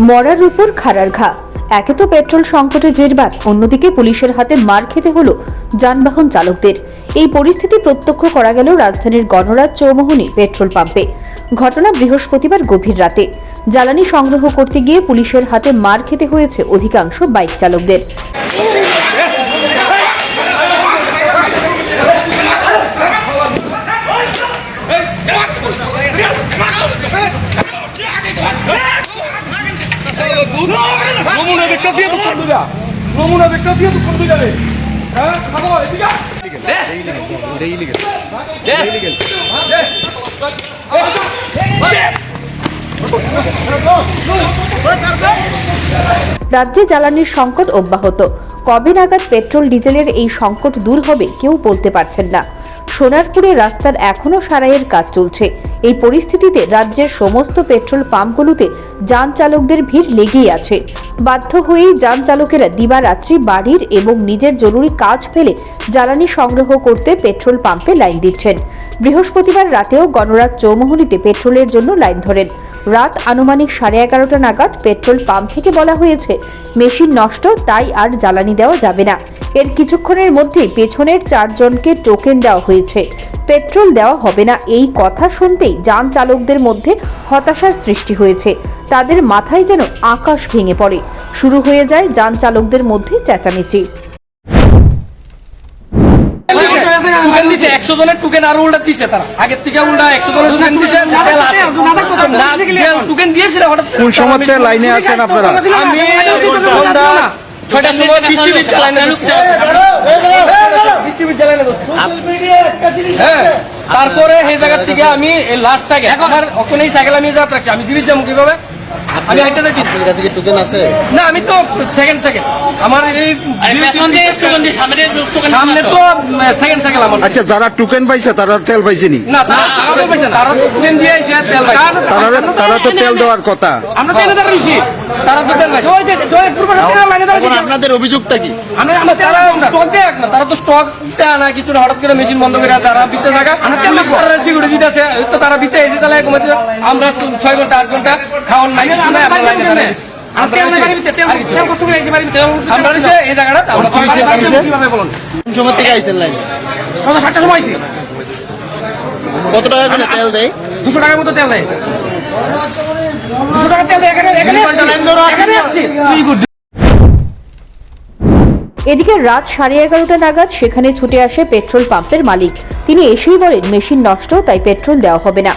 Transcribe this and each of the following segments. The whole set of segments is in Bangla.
মরার উপর খাড়ার ঘা। একে তো পেট্রোল সংকটে জেরবার, অন্যদিকে পুলিশের হাতে মার খেতে হলো যানবাহন চালকদের। এই পরিস্থিতি প্রত্যক্ষ করা গেল রাজধানীর গণরাজ চৌমুহনী পেট্রোল পাম্পে। ঘটনা বৃহস্পতিবার গভীর রাতে। জ্বালানি সংগ্রহ করতে গিয়ে পুলিশের হাতে মার খেতে হয়েছে অধিকাংশ বাইক চালকদের। রাজ্যে জ্বালানির সংকট অব্যাহত। কবে নাগাদ পেট্রোল ডিজেলের এই সংকট দূর হবে কেউ বলতে পারছেন না। সোনারপুরে রাস্তার এখনো সারাইয়ের কাজ চলছে। এই পরিস্থিতিতে রাজ্যের সমস্ত পেট্রোল পাম্পগুলোতে যান চালকদের ভিড় লেগেই আছে। বাধ্য হয়েই যান চালকেরা দিবারাত্রি বাড়ির এবং নিজের জরুরি কাজ ফেলে জ্বালানি সংগ্রহ করতে পেট্রোল পাম্পে লাইন দিচ্ছেন। বৃহস্পতিবার রাতেও গণরাজ চৌমুহনীতে পেট্রোলের জন্য লাইন ধরেন। রাত আনুমানিক 11:30 নাগাদ পেট্রোল পাম্প থেকে বলা হয়েছে মেশিন নষ্ট, তাই আর জ্বালানি দেওয়া যাবে না। এর কিছুক্ষণের মধ্যেই পেছনের 4 জনকে টোকেন দেওয়া হয়েছে। পেট্রোল দেওয়া হবে না এই কথা শুনতেই যান চালকদের মধ্যে হতাশার সৃষ্টি হয়েছে। তাদের মাথায় যেন আকাশ ভেঙে পড়ে। শুরু হয়ে যায় যান চালকদের মধ্যে চেঁচামেচি। 100 জনের টোকেন আরো উল্টা দিছে, তারা আগের থেকে উল্টা 100 জনের টোকেন দিছে। টোকেন দিয়েছিল হঠাৎ কোন সময়তে লাইনে আছেন আপনারা? আমি 6টার সময় বৃষ্টি লাইনে তারপরে এই জায়গা থেকে আমি লাস্ট সাইকেল আমার ওখানে এই সাইকেল আমি যাত্রা রাখছি। আমি দিল্লি যাবো কিভাবে? আমি একটা দেখি টোকেন আছে না, আমি তো সেকেন্ড সাইকেল আমার এই সামনে তো সেকেন্ড সাইকেল আমার। আচ্ছা, যারা টোকেন পাইছে তারা তেল পাইছেনি না, তারা তো টোকেন দিয়েছে, তেল পাইছে। তারা তো তেল দেওয়ার কথা। আমরা তো এনে দাঁড়িয়েছি, তারা তো তেল পাইছে। ওই যে লাইনে দাঁড়িয়েছি। আপনাদের অভিযোগটা কি? তারা স্টক দেয় না, তারা তো স্টক দেয় না কিছু না, হঠাৎ করে মেশিন বন্ধ করে তারা বিতে থাকা তারা সিকিউরিটি দিতেছে। তো তারা বিতে এসে তাহলে কমেছে। আমরা 6 ঘন্টা 8 ঘন্টা খাওয়ান নাই, কত টাকা করে তেল দেয়? 200 টাকার মতো তেল দেয়। 200 টাকা তেল দেয়। এদিকে রাত 11:30 নাগাদ সেখানে ছুটে আসে পেট্রোল পাম্পের মালিক। তিনি এসেই বলেন মেশিন নষ্ট, তাই পেট্রোল দেওয়া হবে না।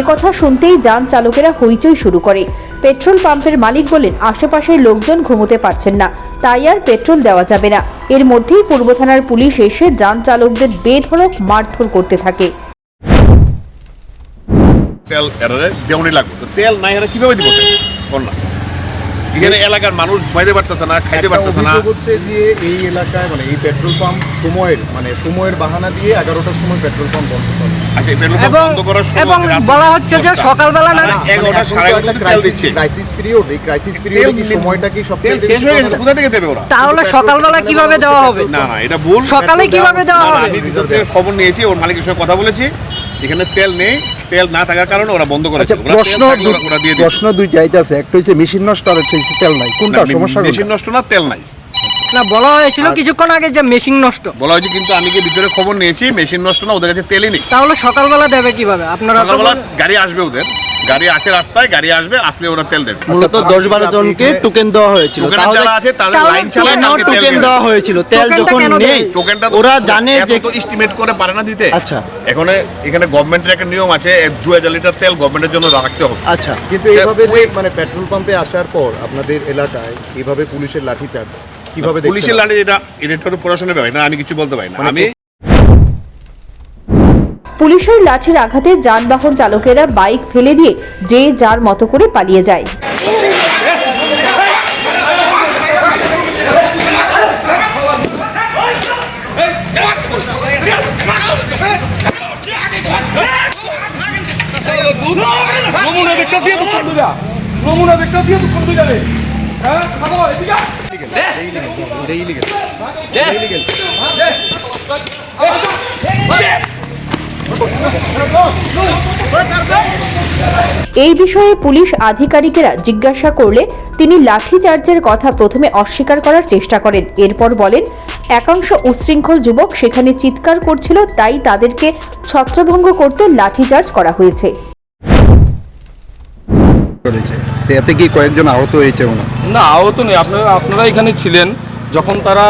কথা শুনতেই যান চালকেরা হইচই শুরু করে। পেট্রোল পাম্পের মালিক বলেন আশেপাশের লোকজন ঘুমোতে পারছেন না, তাই আর পেট্রোল দেওয়া যাবে না। এর মধ্যেই পূর্ব থানার পুলিশ এসে যান চালকদের বেধড়ক মারধর করতে থাকে। তেল দেওয়ানি লাগবে, তেল নাই এরা কিভাবে দিব? এখানে এলাকার মানুষ ঘুমাইতে পারতেছে না, খাইতে পারতেছে না। হচ্ছে যে এই এলাকায় মানে এই পেট্রোল পাম্প সময়ের বাহানা দিয়ে 11টার সময় পেট্রোল পাম্প বন্ধ করে। আচ্ছা, পেট্রোল পাম্প বন্ধ করার সময় এবং বলা হচ্ছে যে সকালবেলা না 11টা 11:30 তেল দিচ্ছে। ক্রাইসিস পিরিয়ড, এই ক্রাইসিস পিরিয়ডে কি সময়টা কি তেল শেষ হয়ে গেছে, কোথা থেকে দেবে ওরা? তাহলে সকালবেলা কিভাবে দেওয়া হবে? না, এটা ভুল। সকালে কিভাবে দেওয়া হবে? আমি ভিতরে খবর নিয়েছি, ওর মালিকের সঙ্গে কথা বলেছি। এখানে তেল নেই, তেল না থাকার কারণে ওরা বন্ধ করেছে। প্রশ্ন দুইটা আছে, একটা হচ্ছে মেশিন নষ্ট আর একটা হচ্ছে তেল নাই। কোনটা সমস্যা? মেশিন নষ্ট না, তেল নাই। না, বলা হয়েছিল কিছুক্ষণ আগে যে মেশিন নষ্ট বলা হয়েছে, কিন্তু আমি কি ভিতরে খবর নিয়েছি মেশিন নষ্ট না, ওদের কাছে তেলই নেই। তাহলে সকালবেলা দেবে কিভাবে? আপনারা সকালবেলা গাড়ি আসবে, ওদের গাড়ি আসে, রাস্তায় গাড়ি আসবে, আসলে ওরা তেল দেবে। মূলত 10-12 জনকে টোকেন দেওয়া হয়েছিল। যারা আছে তাদের লাইন চালায় না, টোকেন দেওয়া হয়েছিল। তেল যখন নেই টোকেনটা ওরা জানে যে তো এস্টিমেট করে পারে না দিতে। আচ্ছা, এখানে গভর্নমেন্টের একটা নিয়ম আছে, 2000 লিটার তেল গভর্নমেন্টের জন্য রাখতে হবে। আচ্ছা, কিন্তু এইভাবে মানে পেট্রোল পাম্পে আসার পর আপনাদের এলাকায় এইভাবে পুলিশের লাঠিচার্জ কিভাবে? পুলিশের লাঠি এটা প্রশাসনের ব্যাপার, এটা আমি কিছু বলতে পারি না। আমি পুলিশের লাঠির আঘাতে যানবাহন চালকেরা বাইক ফেলে দিয়ে যে যার মতো করে পালিয়ে যায়। এই বিষয়ে পুলিশ আধিকারিকেরা জিজ্ঞাসা করলে তিনি লাঠিচার্জের কথা প্রথমে অস্বীকার করার চেষ্টা করেন। এরপর বলেন, একাংশ উচ্ছৃঙ্খল যুবক সেখানে চিৎকার করছিল, তাই তাদেরকে ছত্রভঙ্গ করতে লাঠিচার্জ করা হয়েছে। করেছে তো এতে কি কয়েকজন আহত হয়েছে ওনার? না, আহত নেই। আপনারা এখানে ছিলেন যখন তারা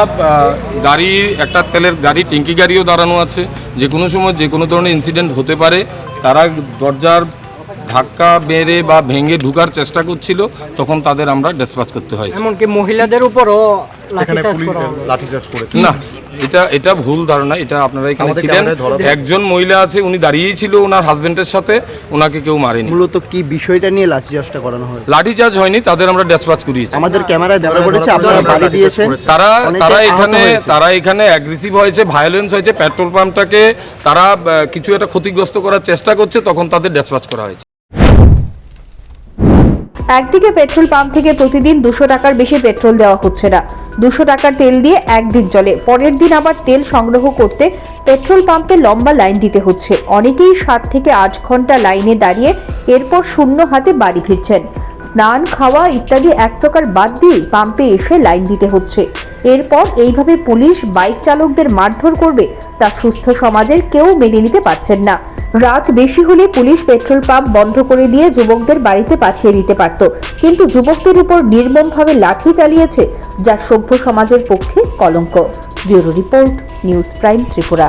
গাড়ি, একটা তেলের গাড়ি, ট্যাঙ্কি গাড়িও দাঁড়ানো আছে, যে কোনো সময় যে কোনো ধরনের ইনসিডেন্ট হতে পারে। তারা দরজার ধাক্কা মেরে বা ভেঙে ঢুকার চেষ্টা করছিল, তখন তাদের আমরা ডিসপাচ করতে হয়। এমনকি মহিলাদের উপরও এখানে লাঠিচার্জ পুলিশ করা হবে। লাঠিচার্জ করেছে না, এটা ভুল ধারণা। এটা আপনারা এখানে আমাদের ছিলেন, ক্যামেরায় ধরা পড়ে। একজন মহিলা আছে, উনি দাঁড়িয়েই ছিল ওনার হাজবেন্ডের সাথে, ওনাকে কেউ মারেনি। মূলত কি বিষয়টা নিয়ে লাঠিচার্জটা করানো হয়? লাঠিচার্জ হয়নি, তাদের আমরা ডিসপাচ করিয়েছি। আমাদের ক্যামেরায় ধরা পড়েছে আপনারা বাড়ি দিয়েছেন, তারা অনেকে তারা আহত এখানে হয়েছে। তারা এখানে অ্যাগ্রেসিভ হয়েছে, ভায়োলেন্স হয়েছে, পেট্রোল পাম্পটাকে তারা কিছু একটা ক্ষতিগ্রস্ত করার চেষ্টা করছে, তখন তাদের ডিসপাচ করা হয়েছে। একদিকে পেট্রোল পাম্প থেকে প্রতিদিন 200 টাকার বেশি পেট্রোল দেওয়া হচ্ছে না। 200 টাকার তেল দিয়ে একদিন চলে, পরের দিন আবার তেল সংগ্রহ করতে পেট্রোল পাম্পে লম্বা লাইন দিতে হচ্ছে। অনেকেই 7 থেকে 8 ঘন্টা লাইনে দাঁড়িয়ে এরপর শূন্য হাতে বাড়ি ফিরছেন। স্নান, খাওয়া ইত্যাদি এক প্রকার বাদ দিয়ে পাম্পে এসে লাইন দিতে হচ্ছে। এরপর এইভাবে পুলিশ বাইক চালকদের মারধর করবে, তা সুস্থ সমাজের কেউ মেনে নিতে পারছেন না। রাত বেশি হলে পুলিশ পেট্রোল পাম্প বন্ধ করে দিয়ে যুবকদের বাড়িতে পাঠিয়ে দিতে পারত, কিন্তু যুবকদের উপর নির্মমভাবে লাঠি চালিয়েছে, যা সভ্য সমাজের পক্ষে কলঙ্ক। Bureau report, news prime Tripura.